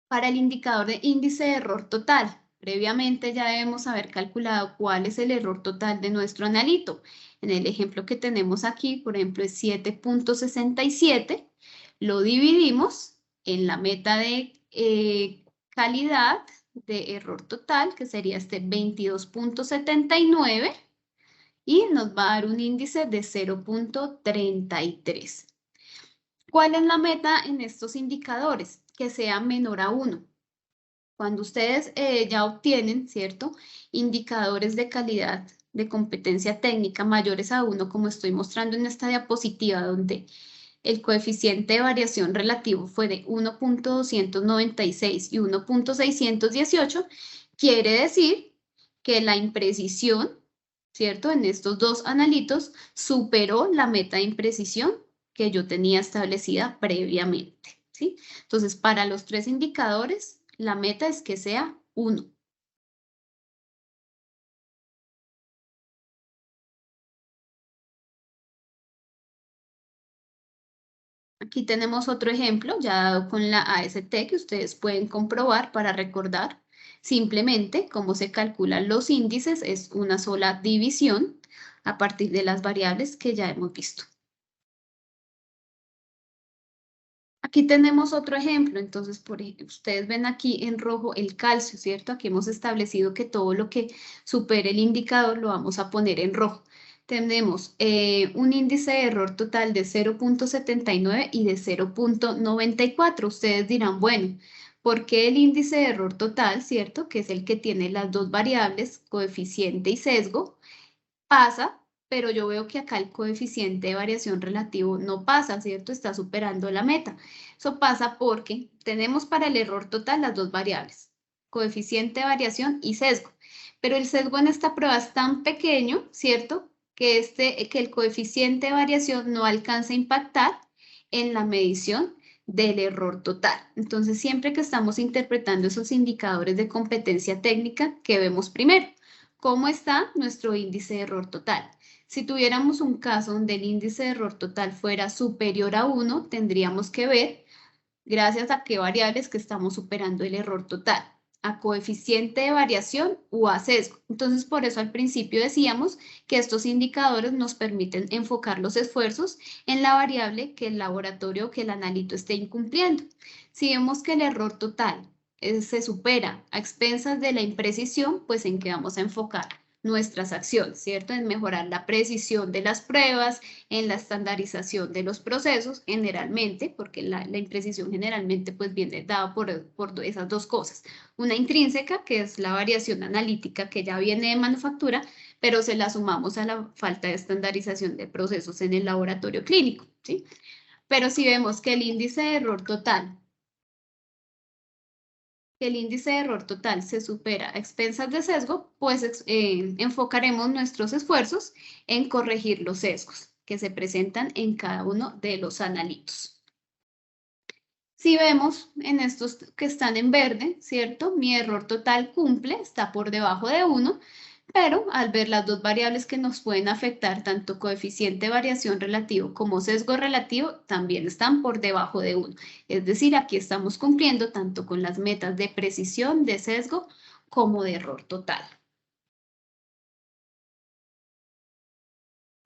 Para el indicador de índice de error total, previamente ya debemos haber calculado cuál es el error total de nuestro analito. En el ejemplo que tenemos aquí, por ejemplo, es 7.67. Lo dividimos en la meta de calidad de error total, que sería este 22.79, y nos va a dar un índice de 0.33. ¿Cuál es la meta en estos indicadores? Que sea menor a 1. Cuando ustedes ya obtienen, ¿cierto?, indicadores de calidad, de competencia técnica mayores a 1, como estoy mostrando en esta diapositiva, donde el coeficiente de variación relativo fue de 1.296 y 1.618, quiere decir que la imprecisión, ¿cierto?, en estos 2 analitos superó la meta de imprecisión que yo tenía establecida previamente, ¿sí? Entonces, para los 3 indicadores, la meta es que sea 1. Aquí tenemos otro ejemplo, ya dado con la AST, que ustedes pueden comprobar para recordar. Simplemente, cómo se calculan los índices, es una sola división a partir de las variables que ya hemos visto. Aquí tenemos otro ejemplo, entonces por ejemplo, ustedes ven aquí en rojo el calcio, ¿cierto? Aquí hemos establecido que todo lo que supere el indicador lo vamos a poner en rojo. Tenemos un índice de error total de 0.79 y de 0.94. Ustedes dirán, bueno, Porque el índice de error total, ¿cierto? Que es el que tiene las dos variables, coeficiente y sesgo, pasa, pero yo veo que acá el coeficiente de variación relativo no pasa, ¿cierto? Está superando la meta. Eso pasa porque tenemos para el error total las dos variables, coeficiente de variación y sesgo. Pero el sesgo en esta prueba es tan pequeño, ¿cierto? Que el coeficiente de variación no alcanza a impactar en la medición del error total. Entonces, siempre que estamos interpretando esos indicadores de competencia técnica, ¿qué vemos primero? ¿Cómo está nuestro índice de error total? Si tuviéramos un caso donde el índice de error total fuera superior a 1, tendríamos que ver gracias a qué variables que estamos superando el error total, a coeficiente de variación o a sesgo. Entonces, por eso al principio decíamos que estos indicadores nos permiten enfocar los esfuerzos en la variable que el laboratorio o que el analito esté incumpliendo. Si vemos que el error total se supera a expensas de la imprecisión, pues en qué vamos a enfocar nuestras acciones, ¿cierto? En mejorar la precisión de las pruebas, en la estandarización de los procesos, generalmente, porque la imprecisión generalmente pues viene dada por esas dos cosas. Una intrínseca, que es la variación analítica que ya viene de manufactura, pero se la sumamos a la falta de estandarización de procesos en el laboratorio clínico, ¿sí? Pero si vemos que el índice de error total se supera a expensas de sesgo, pues enfocaremos nuestros esfuerzos en corregir los sesgos que se presentan en cada uno de los analitos. Si vemos en estos que están en verde, ¿cierto? Mi error total cumple, está por debajo de 1, pero al ver las dos variables que nos pueden afectar, tanto coeficiente de variación relativo como sesgo relativo, también están por debajo de 1. Es decir, aquí estamos cumpliendo tanto con las metas de precisión, de sesgo, como de error total.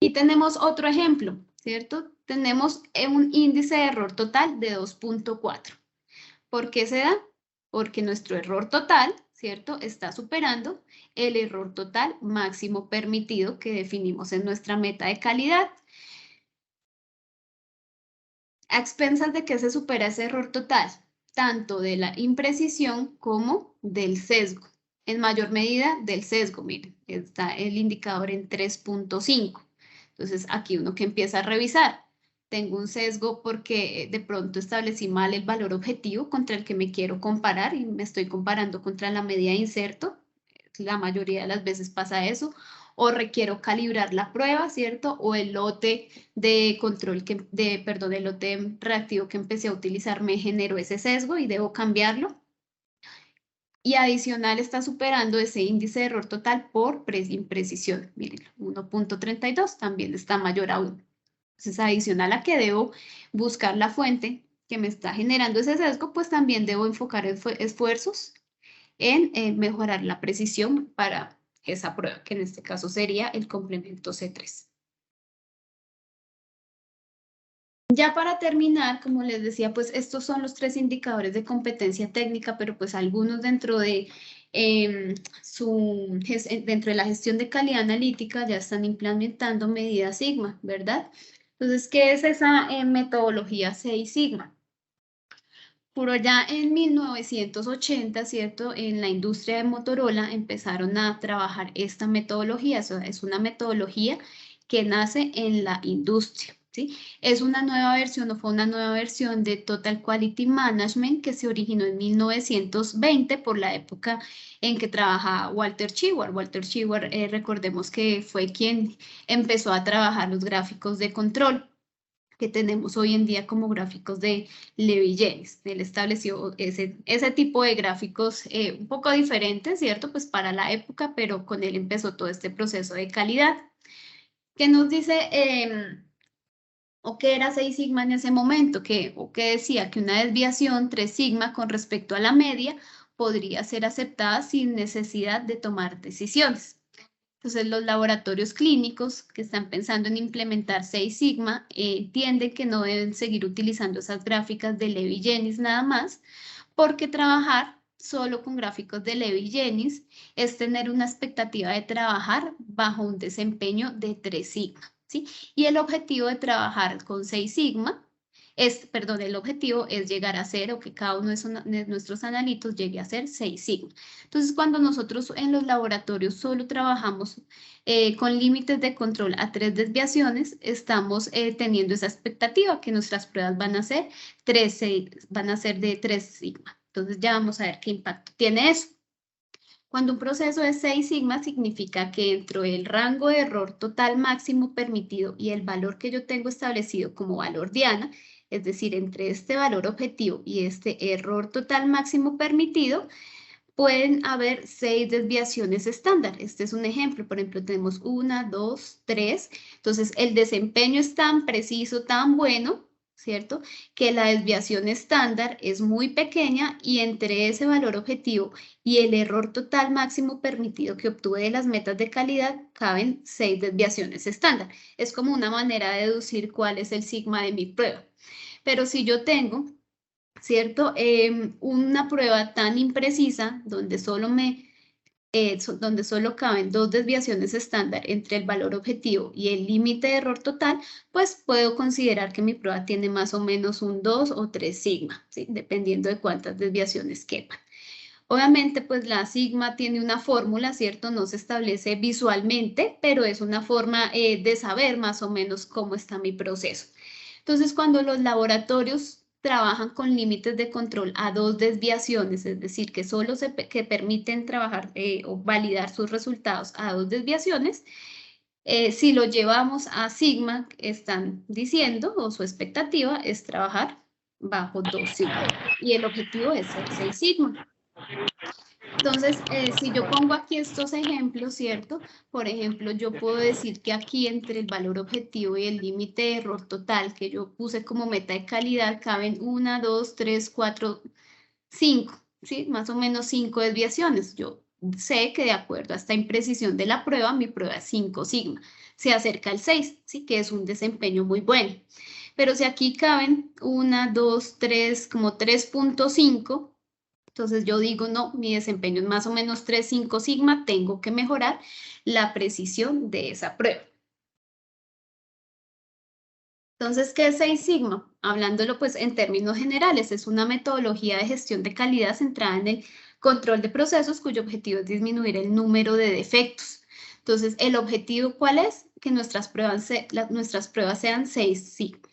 Y tenemos otro ejemplo, ¿cierto? Tenemos un índice de error total de 2.4. ¿Por qué se da? Porque nuestro error total, ¿cierto? Está superando el error total máximo permitido que definimos en nuestra meta de calidad. ¿A expensas de qué se supera ese error total? Tanto de la imprecisión como del sesgo. En mayor medida del sesgo, miren, está el indicador en 3.5. Entonces, aquí uno que empieza a revisar. Tengo un sesgo porque de pronto establecí mal el valor objetivo contra el que me quiero comparar y me estoy comparando contra la medida de inserto. La mayoría de las veces pasa eso. O requiero calibrar la prueba, ¿cierto? O el lote de control, el lote reactivo que empecé a utilizar me generó ese sesgo y debo cambiarlo. Y adicional está superando ese índice de error total por imprecisión. Miren, 1.32 también está mayor a 1. Entonces, adicional a que debo buscar la fuente que me está generando ese sesgo, pues también debo enfocar esfuerzos en mejorar la precisión para esa prueba, que en este caso sería el complemento C3. Ya para terminar, como les decía, pues estos son los 3 indicadores de competencia técnica, pero pues algunos dentro de, dentro de la gestión de calidad analítica ya están implementando medidas Sigma, ¿verdad? Entonces, ¿qué es esa metodología 6 Sigma? Por allá en 1980, ¿cierto? En la industria de Motorola empezaron a trabajar esta metodología. O sea, es una metodología que nace en la industria, ¿sí? Es una nueva versión o fue una nueva versión de Total Quality Management que se originó en 1920 por la época en que trabajaba Walter Shewhart. Walter Shewhart, recordemos que fue quien empezó a trabajar los gráficos de control que tenemos hoy en día como gráficos de Levi-Jennings. Él estableció ese tipo de gráficos un poco diferentes, ¿cierto? Pues para la época, pero con él empezó todo este proceso de calidad. ¿Qué nos dice o qué era 6 sigma en ese momento? O que decía que una desviación 3 sigma con respecto a la media podría ser aceptada sin necesidad de tomar decisiones. Entonces, los laboratorios clínicos que están pensando en implementar 6 sigma entienden que no deben seguir utilizando esas gráficas de Levi-Jennings nada más, porque trabajar solo con gráficos de Levi-Jennings es tener una expectativa de trabajar bajo un desempeño de 3 sigma, ¿sí? Y el objetivo de trabajar con 6 sigma el objetivo es llegar a ser, o que cada uno de nuestros analitos llegue a ser 6 sigma. Entonces, cuando nosotros en los laboratorios solo trabajamos con límites de control a 3 desviaciones, estamos teniendo esa expectativa que nuestras pruebas van a ser de 3 sigma. Entonces, ya vamos a ver qué impacto tiene eso. Cuando un proceso es 6 sigma, significa que dentro del rango de error total máximo permitido y el valor que yo tengo establecido como valor diana, es decir, entre este valor objetivo y este error total máximo permitido, pueden haber 6 desviaciones estándar. Este es un ejemplo. Por ejemplo, tenemos 1, 2, 3. Entonces, el desempeño es tan preciso, tan bueno, ¿cierto? Que la desviación estándar es muy pequeña y entre ese valor objetivo y el error total máximo permitido que obtuve de las metas de calidad caben 6 desviaciones estándar. Es como una manera de deducir cuál es el sigma de mi prueba. Pero si yo tengo, ¿cierto? Una prueba tan imprecisa donde solo caben 2 desviaciones estándar entre el valor objetivo y el límite de error total, pues puedo considerar que mi prueba tiene más o menos un 2 o 3 sigma, ¿sí? Dependiendo de cuántas desviaciones quepan. Obviamente, pues la sigma tiene una fórmula, ¿cierto? No se establece visualmente, pero es una forma de saber más o menos cómo está mi proceso. Entonces, cuando los laboratorios trabajan con límites de control a 2 desviaciones, es decir, que solo que permiten trabajar o validar sus resultados a 2 desviaciones, si lo llevamos a sigma, están diciendo, o su expectativa es trabajar bajo 2 sigma, y el objetivo es ser 6 sigma. Entonces, si yo pongo aquí estos ejemplos, ¿cierto? Por ejemplo, yo puedo decir que aquí entre el valor objetivo y el límite de error total que yo puse como meta de calidad caben 1, 2, 3, 4, 5, ¿sí? Más o menos 5 desviaciones. Yo sé que de acuerdo a esta imprecisión de la prueba, mi prueba es 5 sigma. Se acerca al 6, ¿sí? Que es un desempeño muy bueno. Pero si aquí caben 1, 2, 3, como 3.5, entonces yo digo, no, mi desempeño es más o menos 3, 5 sigma, tengo que mejorar la precisión de esa prueba. Entonces, ¿qué es 6 sigma? Hablándolo pues en términos generales, es una metodología de gestión de calidad centrada en el control de procesos cuyo objetivo es disminuir el número de defectos. Entonces, ¿el objetivo cuál es? Que nuestras pruebas sean 6 sigma.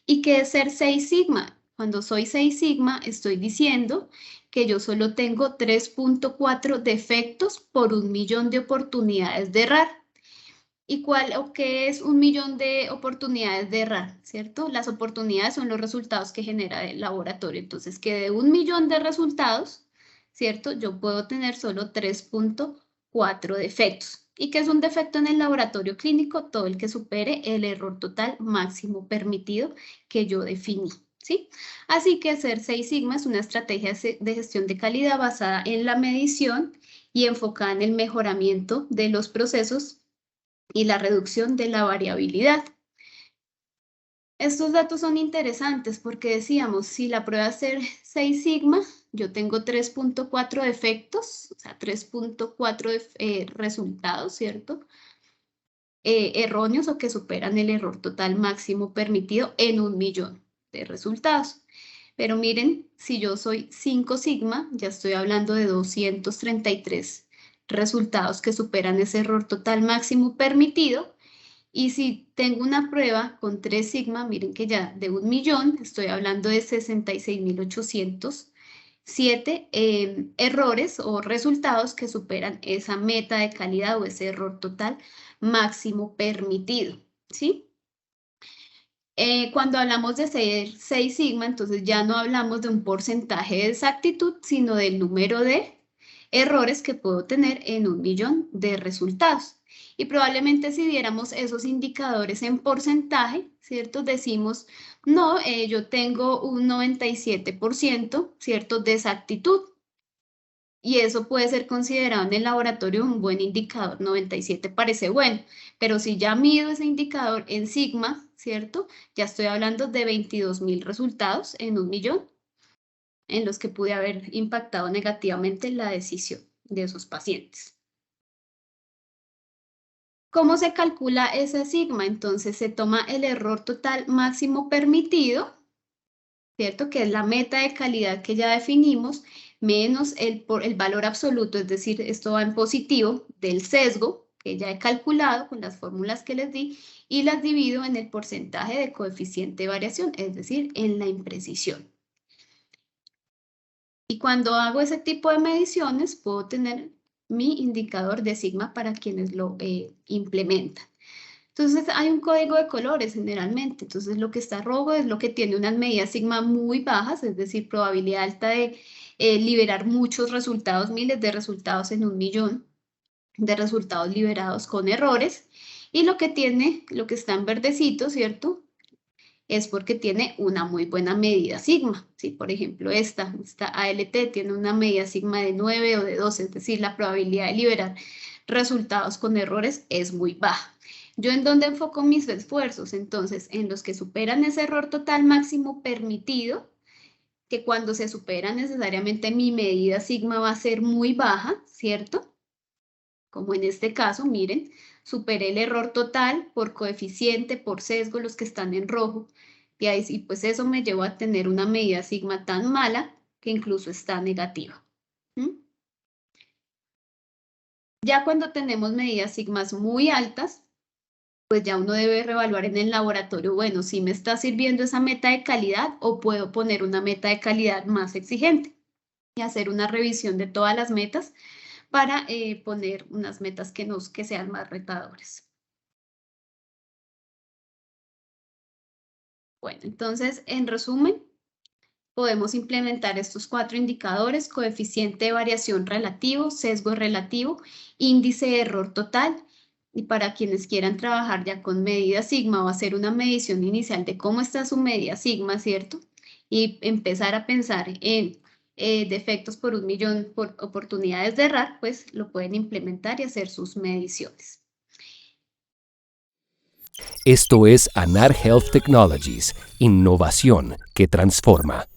¿Y qué es ser 6 sigma? Cuando soy 6 sigma, estoy diciendo que yo solo tengo 3.4 defectos por 1.000.000 de oportunidades de errar. ¿Y qué es 1.000.000 de oportunidades de errar? ¿Cierto? Las oportunidades son los resultados que genera el laboratorio. Entonces, que de 1.000.000 de resultados, ¿cierto? Yo puedo tener solo 3.4 defectos. ¿Y qué es un defecto en el laboratorio clínico? Todo el que supere el error total máximo permitido que yo definí, ¿sí? Así que hacer 6 sigma es una estrategia de gestión de calidad basada en la medición y enfocada en el mejoramiento de los procesos y la reducción de la variabilidad. Estos datos son interesantes porque decíamos, si la prueba es 6 sigma, yo tengo 3.4 defectos, o sea, 3.4 resultados, ¿cierto? Erróneos o que superan el error total máximo permitido en 1.000.000 de resultados. Pero miren, si yo soy 5 sigma, ya estoy hablando de 233 resultados que superan ese error total máximo permitido. Y si tengo una prueba con 3 sigma, miren que ya de 1.000.000, estoy hablando de 66.807 errores o resultados que superan esa meta de calidad o ese error total máximo permitido, ¿sí? Cuando hablamos de 6 sigma, entonces ya no hablamos de un porcentaje de exactitud, sino del número de errores que puedo tener en 1.000.000 de resultados. Y probablemente si diéramos esos indicadores en porcentaje, ¿cierto? Decimos, no, yo tengo un 97%, ¿cierto? De exactitud. Y eso puede ser considerado en el laboratorio un buen indicador, 97 parece bueno, pero si ya mido ese indicador en sigma, ¿cierto? Ya estoy hablando de 22.000 resultados en 1.000.000 en los que pude haber impactado negativamente la decisión de esos pacientes. ¿Cómo se calcula ese sigma? Entonces se toma el error total máximo permitido, ¿cierto? Que es la meta de calidad que ya definimos, menos el valor absoluto, es decir, esto va en positivo, del sesgo, que ya he calculado con las fórmulas que les di, y las divido en el porcentaje de coeficiente de variación, es decir, en la imprecisión. Y cuando hago ese tipo de mediciones, puedo tener mi indicador de sigma para quienes lo implementan. Entonces, hay un código de colores generalmente. Entonces, lo que está rojo es lo que tiene unas medidas sigma muy bajas, es decir, probabilidad alta de liberar muchos resultados, miles de resultados en 1.000.000 de resultados liberados con errores. Y lo que está en verdecito, ¿cierto? Es porque tiene una muy buena medida sigma. ¿Sí? Por ejemplo, esta ALT tiene una medida sigma de 9 o de 12, es decir, la probabilidad de liberar resultados con errores es muy baja. ¿Yo en dónde enfoco mis esfuerzos? Entonces, en los que superan ese error total máximo permitido, que cuando se supera necesariamente mi medida sigma va a ser muy baja, ¿cierto? Como en este caso, miren, superé el error total por coeficiente, por sesgo, los que están en rojo, y pues eso me llevó a tener una medida sigma tan mala que incluso está negativa. Ya cuando tenemos medidas sigmas muy altas, pues ya uno debe reevaluar en el laboratorio, bueno, si me está sirviendo esa meta de calidad o puedo poner una meta de calidad más exigente y hacer una revisión de todas las metas para poner unas metas que sean más retadoras. Bueno, entonces, en resumen, podemos implementar estos 4 indicadores: coeficiente de variación relativo, sesgo relativo, índice de error total. Y para quienes quieran trabajar ya con medida sigma o hacer una medición inicial de cómo está su medida sigma, ¿cierto? Y empezar a pensar en defectos por 1.000.000 por oportunidades de errar, pues lo pueden implementar y hacer sus mediciones. Esto es Anar Health Technologies, innovación que transforma.